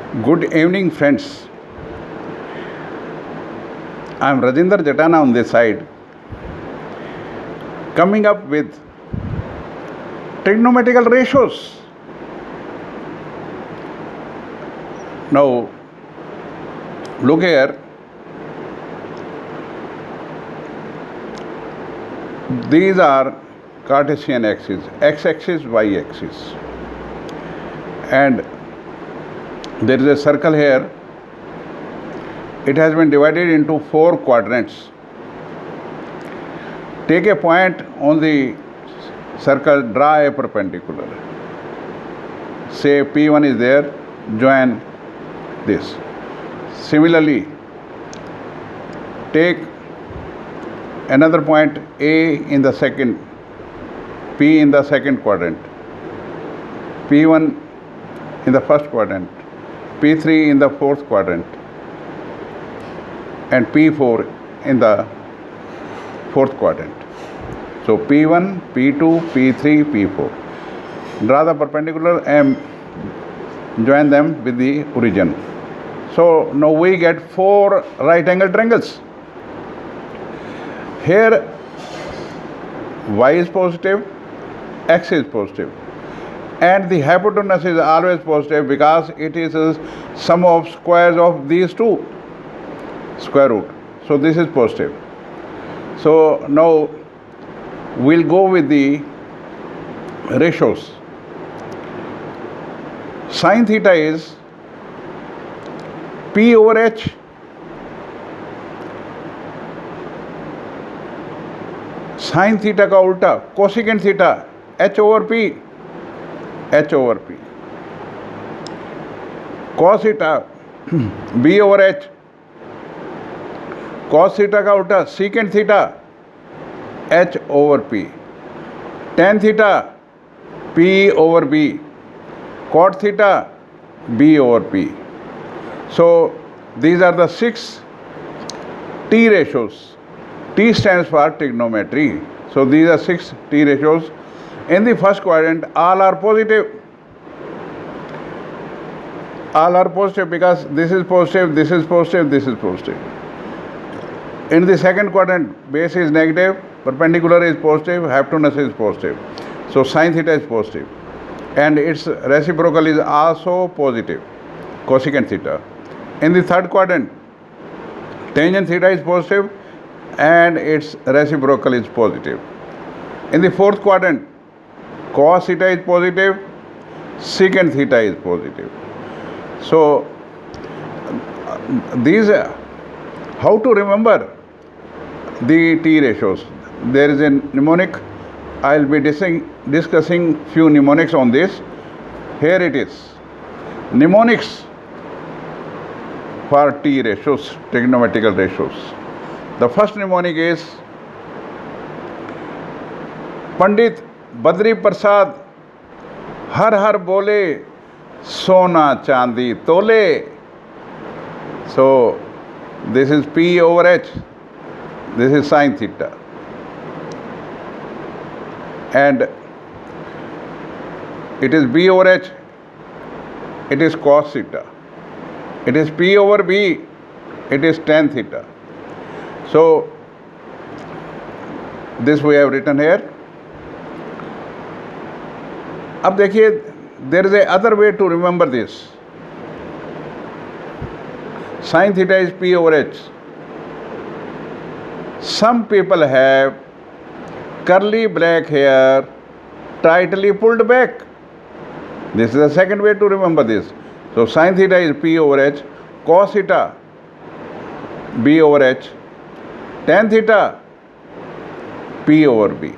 Good evening, friends. I am Rajinder Jatana on this side, coming up with trigonometrical ratios. Now, look here. These are Cartesian axes, x-axis, y-axis, and there is a circle here. It has been divided into 4 quadrants. Take a point on the circle, draw a perpendicular. Say P1 is there, join this. Similarly, take another point A in the second, P in the second quadrant, P1 in the first quadrant, P3 in the fourth quadrant, and P4 in the fourth quadrant. So P1, P2, P3, P4. Draw the perpendicular and join them with the origin. So now we get 4 right angle triangles. Here y is positive, x is positive, and the hypotenuse is always positive because it is a sum of squares of these two, square root. So this is positive. So now we'll go with the ratios. Sin theta is P over H sin theta का उल्टा cosecant theta h over p, h over p, cos theta b over h, cos theta का उल्टा secant theta h over p, tan theta p over b, cot theta b over p. So these are the 6 T ratios. T stands for trigonometry. So these are 6 T ratios. In the first quadrant, all are positive. All are positive because this is positive, this is positive, this is positive. In the second quadrant, base is negative, perpendicular is positive, hypotenuse is positive. So sin theta is positive. And its reciprocal is also positive, cosecant theta. In the third quadrant, tangent theta is positive and its reciprocal is positive. In the fourth quadrant, cos theta is positive, secant theta is positive. So these, how to remember the T ratios? There is a mnemonic. I will be discussing few mnemonics on this. Here it is. Mnemonics for T ratios, trigonometrical ratios. The first mnemonic is Pandit Badri Prasad har har bole sona chandi tole. So this is P over H, this is sin theta, and it is B over H, it is cos theta, it is P over B, it is tan theta. So this we have written here. अब देखिए, there is a other way to remember this. Sin theta is P over H. Some people have curly black hair tightly pulled back. This is the second way to remember this. So sin theta is P over H, cos theta B over H, tan theta P over B.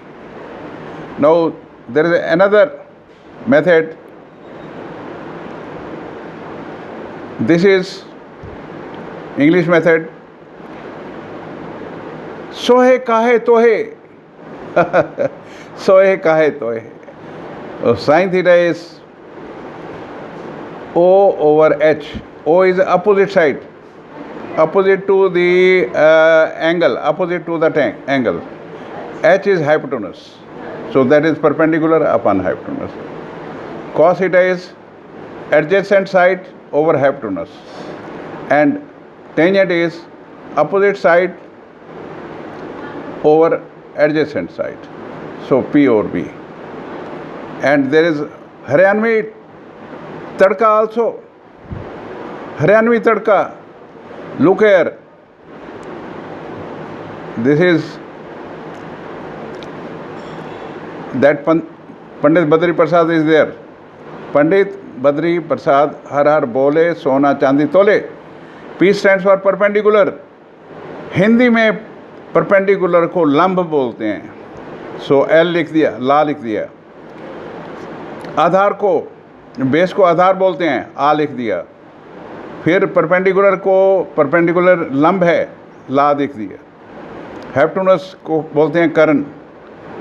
Now there is another method. This is English method. Sohe kahe tohe. Sohe kahe tohe. Sin theta is O over H. O is opposite side, opposite to the angle, opposite to the angle. H is hypotenuse. So that is perpendicular upon hypotenuse. Cos theta is adjacent side over hypotenuse, and tangent is opposite side over adjacent side. So P over B. And there is Haryanvi Tadka also. Haryanvi Tadka. Look here. This is that Pandit Badri Prasad is there. Pandit Badri Prasad har har bole sona chandi tole. P stands for perpendicular. Hindi में perpendicular को लंब बोलते हैं. So L लिख दिया, ला लिख दिया. आधार को, बेस को आधार बोलते हैं, आ लिख दिया. फिर परपेंडिकुलर को, परपेंडिकुलर लंब है, ला लिख दिया. हाइपोटेनस को बोलते हैं कर्ण,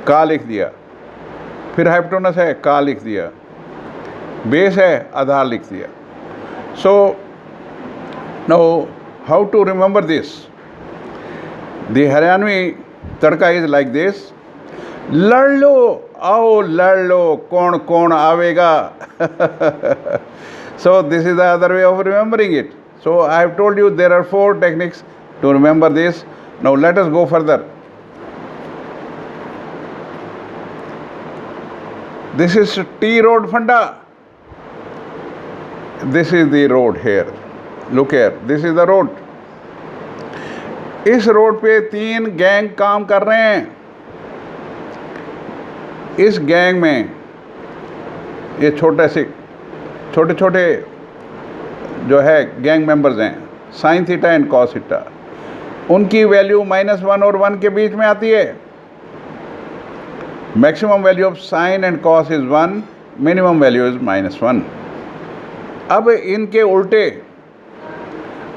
का लिख दिया. फिर हाइपोटेनस है, का लिख दिया. बेस है, आधार लिख दिया. So now how to remember this? The Haryanvi tadka is like this. लड़ लो, आओ लड़ लो, कौन कौन आवेगा. So this is the other way of remembering it. So I have told you there are 4 techniques to remember this. Now let us go further. This is T road Funda. This is the road here. Look here. This is the road. इस road पे 3 gang काम कर रहे हैं. इस gang में ये छोटे छोटे जो है गैंग मेंबर्स हैं, sine theta and cos theta. उनकी वैल्यू -1 और 1 के बीच में आती है. Maximum value of sine and cos is 1, minimum value is -1. अब इनके उल्टे,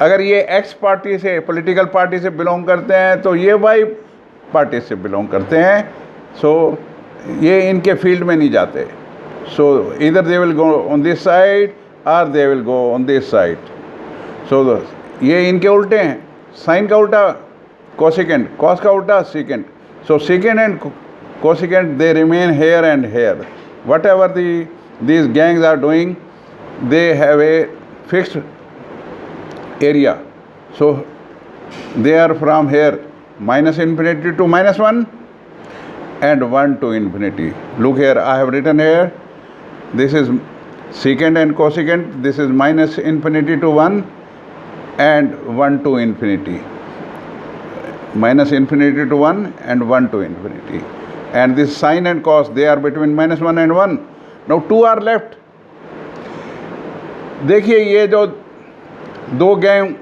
अगर ये एक्स पार्टी से, पॉलिटिकल पार्टी से बिलोंग करते हैं तो ये वाई पार्टी से बिलोंग करते हैं. सो ये इनके फील्ड में नहीं जाते. सो इधर they will go on this side और they will go on this side. So ये इनके उल्टे हैं. साइन का उल्टा कोसिकेंट, कॉस का उल्टा secant. So secant and cosecant they remain here and here. Whatever these gangs are doing, they have a fixed area. So they are from here -infinity to -1 and 1 to infinity. Look here, I have written here, this is secant and cosecant. This is -infinity to 1 and 1 to infinity. -infinity to 1 and 1 to infinity. And this sine and cos, they are between -1 and 1. Now 2 are left. देखिए ये जो 2 gang,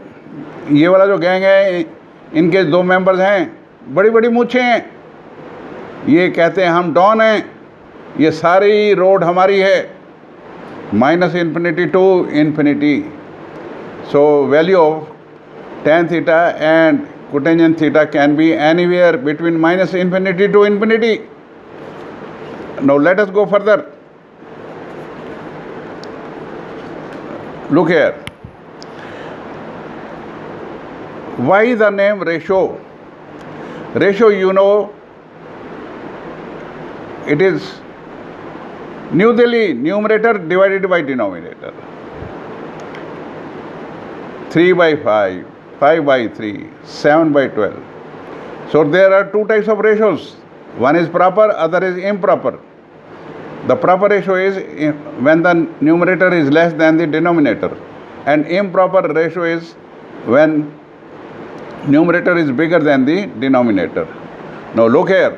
ये वाला जो gang है, इनके 2 members हैं, बड़ी बड़ी मूछें हैं. ये कहते हैं हम डॉन हैं, ये सारी रोड हमारी है. -infinity to infinity. So value of tan theta and cotangent theta can be anywhere between -infinity to infinity. Now let us go further. Look here. Why the name ratio? Ratio, you know, it is New Delhi, numerator divided by denominator. 3 by 5, 5 by 3, 7 by 12. So there are 2 types of ratios. One is proper, other is improper. The proper ratio is when the numerator is less than the denominator, and improper ratio is when numerator is bigger than the denominator. Now look here.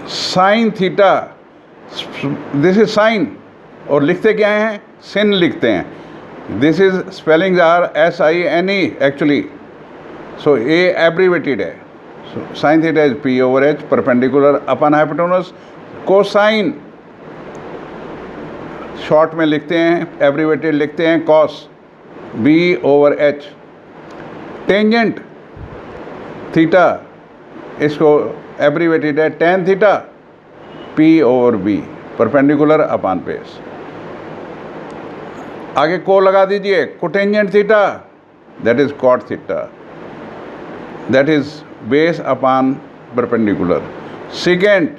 Sin theta, this is sin, और लिखते क्या हैं? sin लिखते हैं. This is spellings are SINE actually. So A abbreviated है. So sin theta is P over H perpendicular upon hypotenuse. Cosine short में लिखते हैं, एब्रीवेटेड लिखते हैं cos B over H. Tangent theta, इसको एब्रीवेटेड है tan theta P over B perpendicular upon base. आगे को लगा दीजिए. Cotangent theta, that is cot theta, that is base upon perpendicular. Secant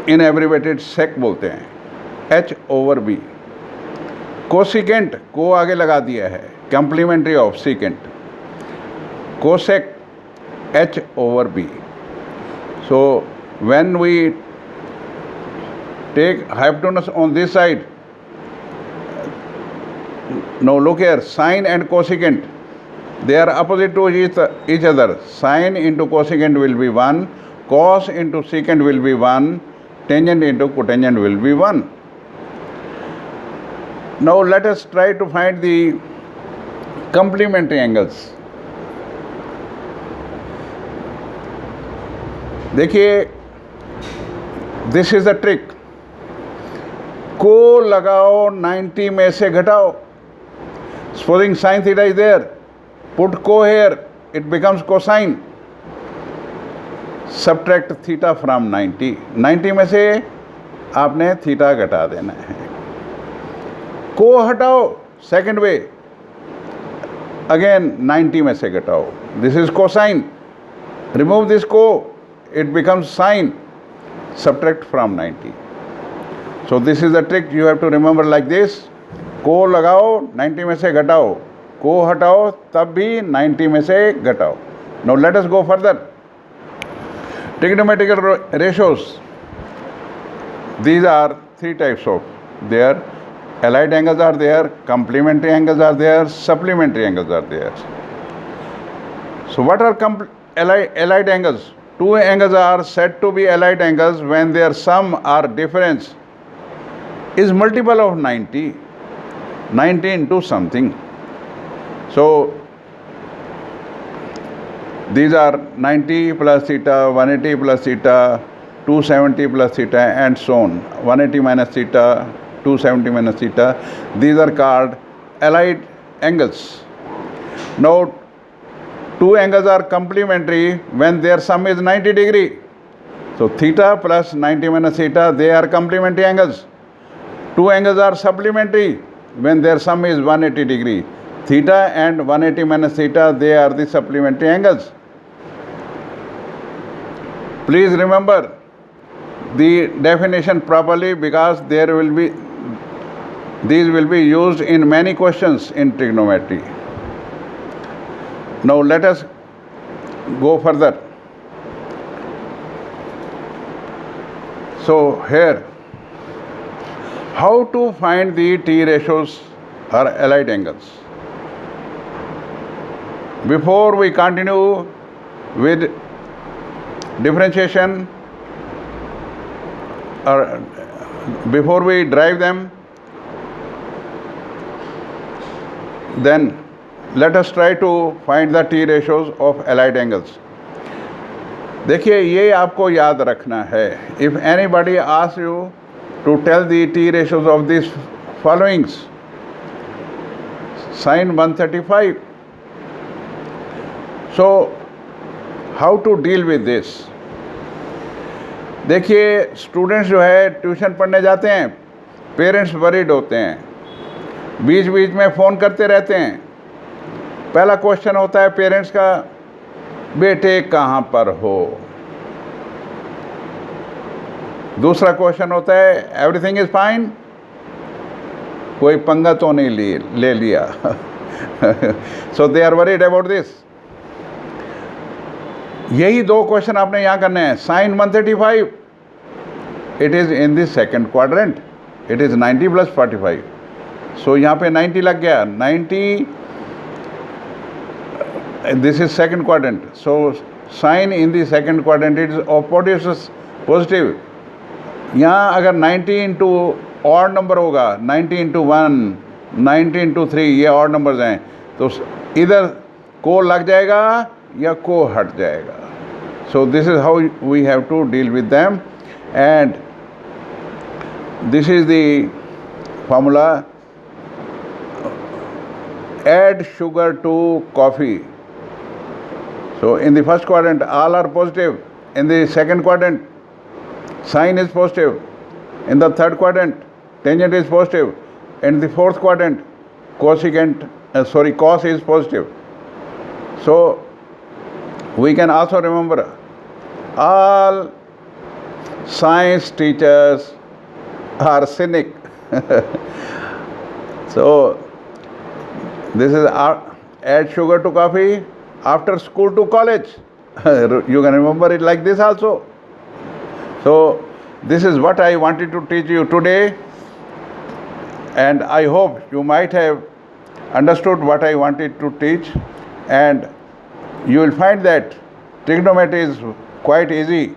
in abbreviated sec बोलते हैं. h over b. कोसिकेंट को आगे लगा दिया है, complementary of secant, cosec h over b. So when we take hypotenuse on this side, now look here, sine and cosecant, they are opposite to each other. Sine into cosecant will be 1, cos into secant will be 1, tangent into cotangent will be 1. Now let us try to find the complementary angles. देखिए, this is a trick. को लगाओ 90 में से घटाओ. Supposing sin theta is there, put co here, it becomes cosine. Subtract theta from 90. 90 में से आपने theta घटा देना है. को हटाओ, सेकेंड वे, अगेन 90 में से घटाओ. This is cosine. Remove this को, it becomes sine. Subtract from 90. So this is the trick you have to remember like this. को लगाओ, 90 में से घटाओ, को हटाओ, तब भी 90 में से घटाओ. Now let us go further. Trigonometrical ratios. These are three types of there. Allied angles are there, complementary angles are there, supplementary angles are there. So what are allied angles? Two angles are said to be allied angles when their sum or difference is multiple of 90, 90 into something. So these are 90 plus theta, 180 plus theta, 270 plus theta, and so on. 180 minus theta, 270 minus theta. These are called allied angles. Now, two angles are complementary when their sum is 90 degree. So theta plus 90 minus theta, they are complementary angles. Two angles are supplementary when their sum is 180 degree. Theta and 180 minus theta, they are the supplementary angles. Please remember the definition properly, because these will be used in many questions in trigonometry. Now let us go further. So here, how to find the T ratios or allied angles? Before we continue with differentiation, or before we derive them, then let us try to find the T ratios of allied angles. देखिए, ये आपको याद रखना है. If anybody asks you to tell the T ratios of these followings, sin 135. So how to deal with this? देखिए, students जो है tuition पढ़ने जाते हैं, पेरेंट्स वरीड होते हैं, बीच बीच में फ़ोन करते रहते हैं. पहला क्वेश्चन होता है पेरेंट्स का, बेटे कहाँ पर हो. दूसरा क्वेश्चन होता है, एवरीथिंग इज़ फाइन, कोई पंगा तो नहीं ले लिया. So they are worried about this. यही दो क्वेश्चन आपने यहाँ करने हैं. Sine 135, it is in the second quadrant, it is 90 plus 45. So यहाँ पे 90 लग गया. 90, this is second quadrant. So sin in the second quadrant it is positive. यहाँ अगर 90 इंटू ऑड नंबर होगा, 90 इंटू 1, 90 इंटू 3, ये ऑड नंबर्स हैं, तो इधर को लग जाएगा या को हट जाएगा. So this is how we have to deal with them, and this is the formula. Add sugar to coffee. So in the first quadrant all are positive. In the second quadrant sine is positive. In the third quadrant tangent is positive. In the fourth quadrant cos is positive. So we can also remember, all science teachers are cynic. So this is add sugar to coffee, after school to college. You can remember it like this also. So this is what I wanted to teach you today, and I hope you might have understood what I wanted to teach, and you will find that trigonometry is quite easy,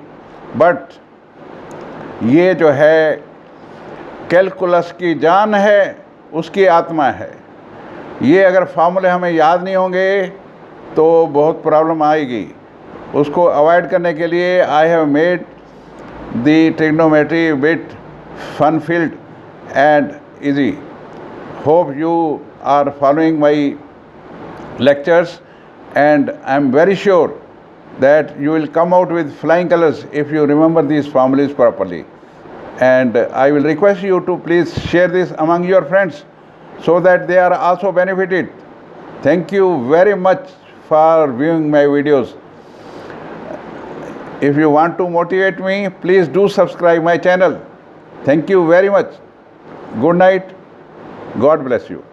but ये जो है calculus की जान है, उसकी आत्मा है. ये अगर फार्मूले हमें याद नहीं होंगे तो बहुत प्रॉब्लम आएगी. उसको अवॉइड करने के लिए I have made the trigonometry bit fun filled and easy. Hope you are following my lectures, and I am very sure that you will come out with flying colors if you remember these formulas properly. And I will request you to please share this among your friends so that they are also benefited. Thank you very much for viewing my videos. If you want to motivate me, please do subscribe my channel. Thank you very much. Good night. God bless you.